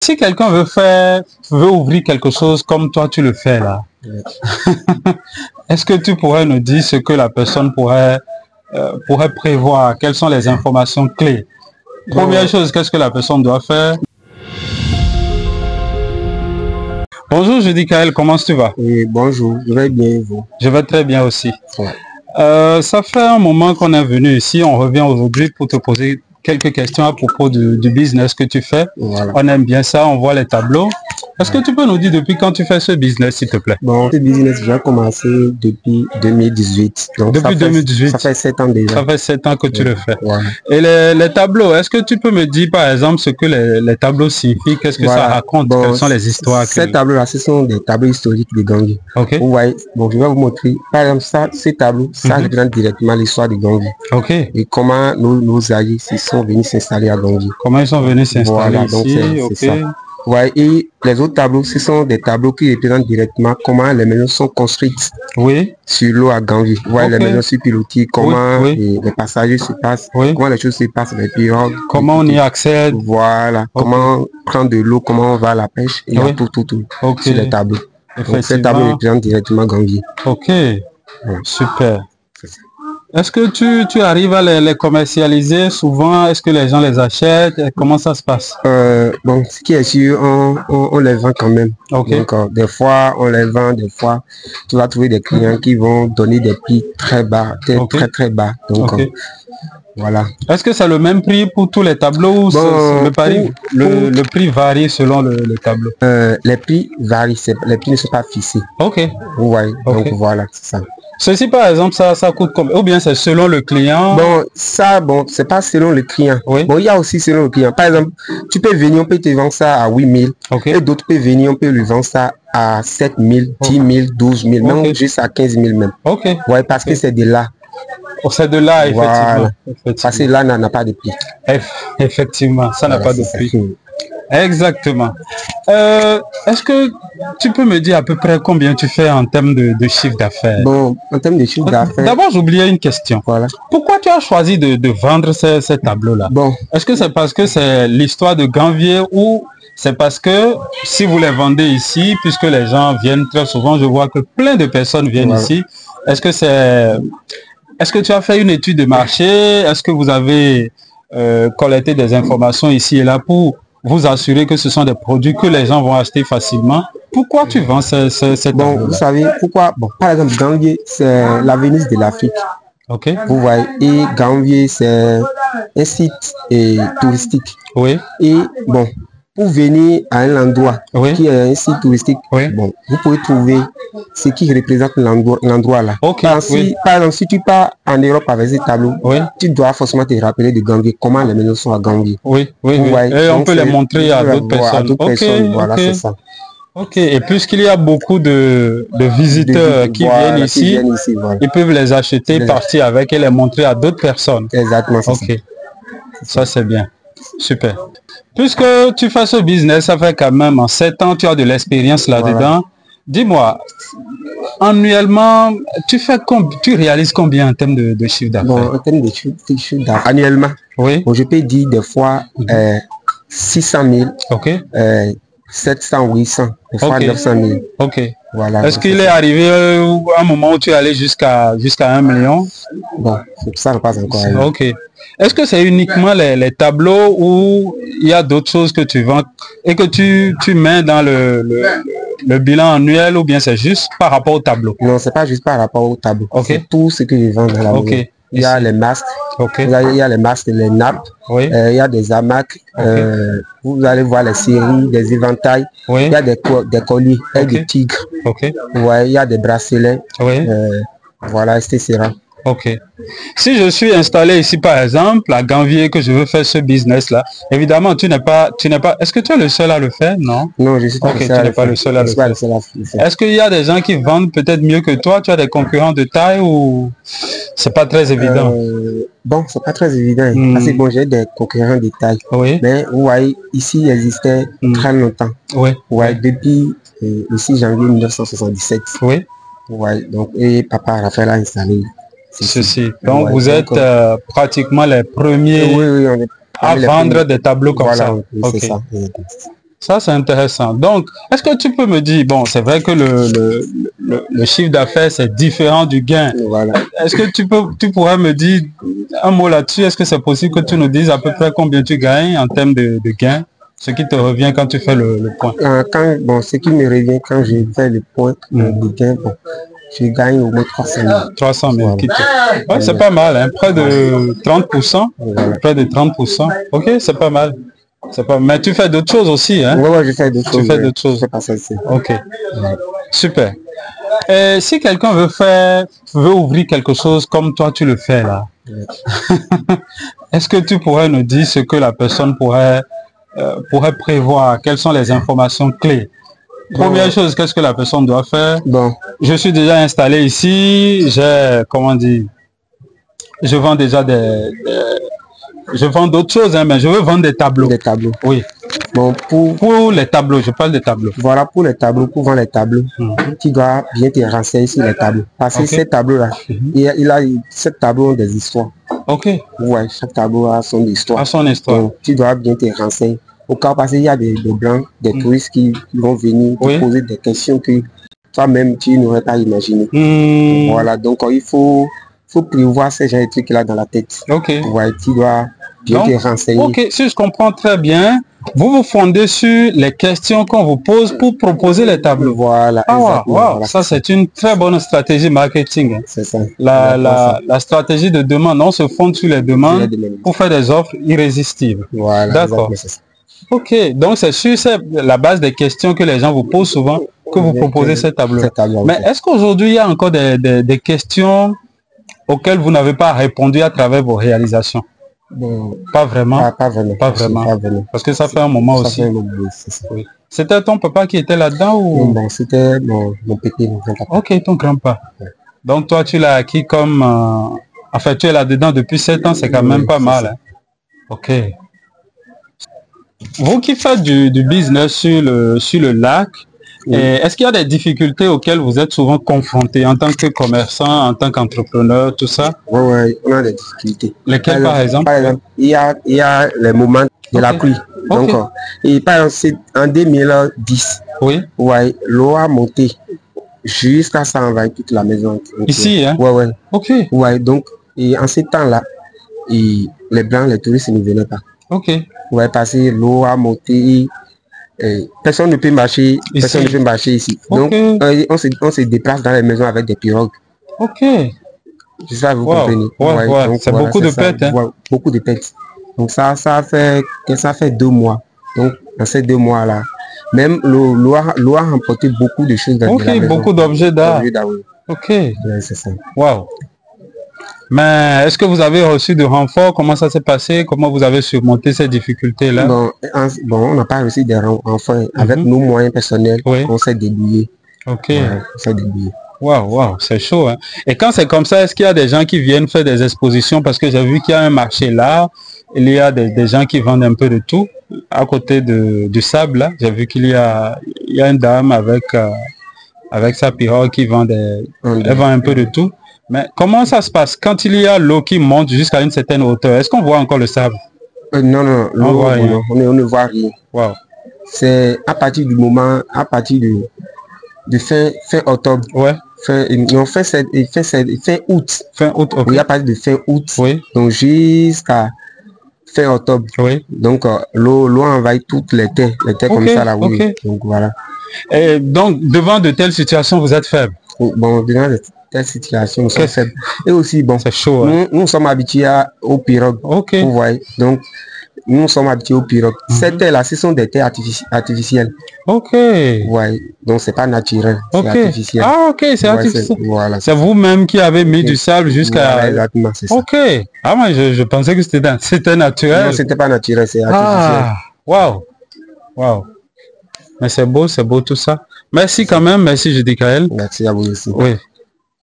si quelqu'un veut ouvrir quelque chose comme toi tu le fais là, est-ce que tu pourrais nous dire ce que la personne pourrait prévoir? Quelles sont les informations clés? Première chose, qu'est-ce que la personne doit faire? Bonjour, je dis Kael, comment tu vas? Oui, bonjour, je vais bien, vous? Je vais très bien aussi. Ouais. Ça fait un moment qu'on est venu ici, on revient aujourd'hui pour te poser quelques questions à propos du business que tu fais. Voilà. On aime bien ça, on voit les tableaux. Est-ce que tu peux nous dire depuis quand tu fais ce business, s'il te plaît? Bon, ce business, j'ai commencé depuis 2018. Donc depuis 2018? Ça fait 7 ans déjà. Ça fait 7 ans que tu le fais. Voilà. Et les tableaux, est-ce que tu peux me dire par exemple ce que les tableaux signifient? Qu'est-ce que ça raconte? Quelles sont les histoires? Ces tableaux-là, ce sont des tableaux historiques de Gangui. Ok. Vous voyez, bon, je vais vous montrer. Par exemple, ces tableaux, ça représente directement l'histoire de Gangui. Ok. Et comment nos alliés sont venus s'installer à Gangui. Comment ils sont venus s'installer ici? Donc c'est ça. Ouais, et les autres tableaux, ce sont des tableaux qui représentent directement comment les maisons sont construites sur l'eau à Gangui. Ouais, les maisons sur pilotis, comment les passagers se passent, comment les choses se passent, les pirogues. Comment on y accède. Voilà, comment prendre de l'eau, comment on va à la pêche, il y a tout sur les tableaux. Donc ces tableaux représentent directement Gangui. Ok, super. Est-ce que tu arrives à les commercialiser souvent? Est-ce que les gens les achètent? Comment ça se passe? Bon, ce qui est sûr, on les vend quand même. Okay. Donc, des fois, on les vend, des fois, tu vas trouver des clients qui vont donner des prix très bas, très bas. Donc, voilà. Est-ce que c'est le même prix pour tous les tableaux? Bon, le prix varie selon le tableau? Les prix varient, les prix ne sont pas fixés. Ok. Vous voyez, donc voilà, c'est ça. Ceci par exemple, ça coûte combien? Ou bien c'est selon le client? Bon, ça, bon, c'est pas selon le client. Bon, il y a aussi selon le client. Par exemple, tu peux venir, on peut te vendre ça à 8 000. Et d'autres peuvent venir, on peut lui vendre ça à 7 000, 10 000, 12 000, même juste à 15 000 même. Ouais, parce que c'est de là. C'est de là, effectivement. Voilà. Parce que là, n'a pas de prix. Effectivement, ça n'a pas de prix. Exactement. Est-ce que tu peux me dire à peu près combien tu fais en termes de chiffre d'affaires? Bon, en termes de chiffre d'affaires... D'abord, j'oubliais une question. Voilà. Pourquoi tu as choisi de vendre ces tableaux-là? Bon. Est-ce que c'est parce que c'est l'histoire de Ganvier ou c'est parce que si vous les vendez ici, puisque les gens viennent très souvent, je vois que plein de personnes viennent ici. Est-ce que tu as fait une étude de marché? Est-ce que vous avez collecté des informations ici et là pour vous assurer que ce sont des produits que les gens vont acheter facilement? Pourquoi tu vends cette Bon, vous savez pourquoi? Bon, par exemple, Ganvier, c'est la Venise de l'Afrique. Ok. Vous voyez, et Ganvier, c'est un site touristique. Oui. Et bon, pour venir à un endroit qui est un site touristique, bon, vous pouvez trouver ce qui représente l'endroit là. Par exemple, si tu pars en Europe avec ces tableaux, tu dois forcément te rappeler de Ganvier, comment les maisons sont à Ganvier. Et on peut les montrer à d'autres personnes. Voilà, c'est ça. Ok, et puisqu'il y a beaucoup de visiteurs qui viennent ici, ils peuvent les acheter, partir avec et les montrer à d'autres personnes. Exactement. Ok, ça c'est bien. Super. Puisque tu fais ce business, ça fait quand même en 7 ans, tu as de l'expérience là-dedans. Dis-moi, annuellement, tu réalises combien en termes de chiffre d'affaires? Bon, en termes de chiffre d'affaires, annuellement, bon, je peux dire des fois 600 000, 700, 800, des fois 900 000. Ok. Voilà. Est-ce qu'il est arrivé à un moment où tu es allé jusqu'à 1 million? Bon, ça ne passe encore. Ok. Est-ce que c'est uniquement les tableaux ou il y a d'autres choses que tu vends et que tu mets dans le bilan annuel ou bien c'est juste par rapport au tableau? Non, c'est pas juste par rapport au tableau. C'est tout ce que je vends dans la maison. Il y a les masques, il y a les masques, les nappes, il y a des hamacs, vous allez voir les séries, des éventails, il y a des colliers, des tigres, il y a des bracelets, voilà, etc. Ok. Si je suis installé ici par exemple à Ganvier que je veux faire ce business là, évidemment tu n'es pas. Est-ce que tu es le seul à le faire? Non. Non, je suis pas le seul. Tu n'es pas le seul à le faire. Est-ce qu'il y a des gens qui vendent peut-être mieux que toi? Tu as des concurrents de taille ou c'est pas très évident? Bon, c'est pas très évident. Parce que bon, j'ai des concurrents de taille. Mais vous voyez, ici il existait très longtemps. Depuis le 6 janvier 1977. Donc et papa Raphaël a installé ceci. Donc vous êtes pratiquement les premiers à vendre des tableaux comme ça. C'est ça. Ça, c'est intéressant. Donc, est-ce que tu peux me dire, bon, c'est vrai que le chiffre d'affaires, c'est différent du gain. Voilà. Est-ce que tu pourrais me dire un mot là-dessus? Est-ce que c'est possible que tu nous dises à peu près combien tu gagnes en termes de gain? Ce qui te revient quand tu fais le point. Ce qui me revient quand je fais le point de gain, bon, je gagne au moins 300 000. 300 000. Voilà. Ouais, c'est pas mal, hein? Près de 30%. Voilà. Près de 30%. Ok, c'est pas mal. Mais tu fais d'autres choses aussi, hein? Oui, je fais d'autres choses. Tu fais d'autres choses. Je fais pas ça aussi. Ok. Ouais. Super. Et si quelqu'un veut ouvrir quelque chose comme toi tu le fais là, est-ce que tu pourrais nous dire ce que la personne pourrait prévoir? Quelles sont les informations clés? Première chose, qu'est-ce que la personne doit faire? Je suis déjà installé ici, je vends déjà je vends d'autres choses, hein, mais je veux vendre des tableaux. Des tableaux. Oui. Bon, pour les tableaux, je parle des tableaux. Voilà, pour les tableaux, pour vendre les tableaux, tu dois bien te renseigner sur les tableaux. Parce que ces tableaux-là, ces tableaux ont des histoires. Ok. Ouais, chaque tableau a son histoire. Donc, tu dois bien te renseigner. Au cas parce qu'il y a des blancs, des touristes qui vont venir te poser des questions que toi-même tu n'aurais pas imaginé. Voilà, donc il faut prévoir ces genre de trucs-là dans la tête. Ok. Ouais, tu dois bien te renseigner. Ok, si je comprends très bien, vous vous fondez sur les questions qu'on vous pose pour proposer les tableaux. Voilà, exactement. Voilà. Ça, c'est une très bonne stratégie marketing. Hein. C'est ça. La stratégie de demande, on se fonde sur les demandes pour faire des offres irrésistibles. Voilà. D'accord. Ok, donc c'est sur la base des questions que les gens vous posent souvent que vous proposez ces tableaux. Mais est-ce qu'aujourd'hui, il y a encore des questions auxquelles vous n'avez pas répondu à travers vos réalisations? Bon, pas vraiment. Pas vraiment. Parce que ça fait un moment aussi. Oui. C'était ton papa qui était là-dedans ou? Non, c'était mon petit, mon grand-papa. Ok, ton grand-papa. Ouais. Donc toi, tu l'as acquis comme... Enfin, tu es là-dedans depuis 7 ans, c'est quand même pas mal. Hein. Ok. Vous qui faites du business sur le lac, est-ce qu'il y a des difficultés auxquelles vous êtes souvent confrontés en tant que commerçant, en tant qu'entrepreneur, tout ça? Oui, on a des difficultés. Lesquelles par exemple? Par exemple, il y a les moments de la pluie. Donc, et par exemple, en 2010, l'eau a monté jusqu'à ça envahir toute la maison. Ici, hein? Ouais. Ok. Ouais, donc, et en ces temps-là, les blancs, les touristes ne venaient pas. Ok. Ouais, parce que l'eau a monté. Personne ne peut marcher ici. Personne ne peut marcher ici. Donc, on se déplace dans les maisons avec des pirogues. Ok. C'est ça, vous comprenez. C'est beaucoup de pètes. Hein? Beaucoup de pètes. Donc, ça fait 2 mois. Donc, dans ces 2 mois-là, même l'eau a remporté beaucoup de choses dans la maison. Beaucoup d'objets d'art. Ok. Ouais, c'est ça. Wow. Mais est-ce que vous avez reçu de renforts? Comment ça s'est passé? Comment vous avez surmonté ces difficultés-là? Bon, on n'a pas reçu des renforts. Avec nos moyens personnels, on s'est débrouillé. Ok. On s'est débrouillé. Waouh, c'est chaud. Hein? Et quand c'est comme ça, est-ce qu'il y a des gens qui viennent faire des expositions? Parce que j'ai vu qu'il y a un marché là. Il y a des gens qui vendent un peu de tout. À côté du sable, là, j'ai vu qu'il y a une dame avec sa pirogue qui vend elle vend un peu de tout. Mais comment ça se passe quand il y a l'eau qui monte jusqu'à une certaine hauteur? Est-ce qu'on voit encore le sable? Non, on ne voit rien. Wow. C'est à partir du moment, à partir de fin octobre. Ouais. Fin août. Fin août, ok. Oui, à partir de fin août. Oui. Donc jusqu'à fin octobre. Oui. Donc l'eau envahit toutes les terres comme ça là. Oui. Okay. Donc voilà. Et donc devant de telles situations, vous êtes faible? Bon, devant de telles situations, nous sommes faibles. Et aussi, bon, c'est chaud. Hein? Nous sommes habitués aux pirogues. Ok. Vous voyez. Donc nous sommes habitués aux pirogues. Ces terres-là, ce sont des terres artificielles. Ok. Ouais. Donc c'est pas naturel. Okay. C'est artificiel. Ah ok, c'est artificiel. Voilà. C'est vous-même qui avez mis du sable jusqu'à. Voilà, exactement, c'est ça. Ok. Ah moi je pensais que c'était naturel. Non, c'était pas naturel, c'est artificiel. Ah. Waouh. Mais c'est beau tout ça. Merci quand même, merci Judy Kael. Merci à vous aussi. Oui.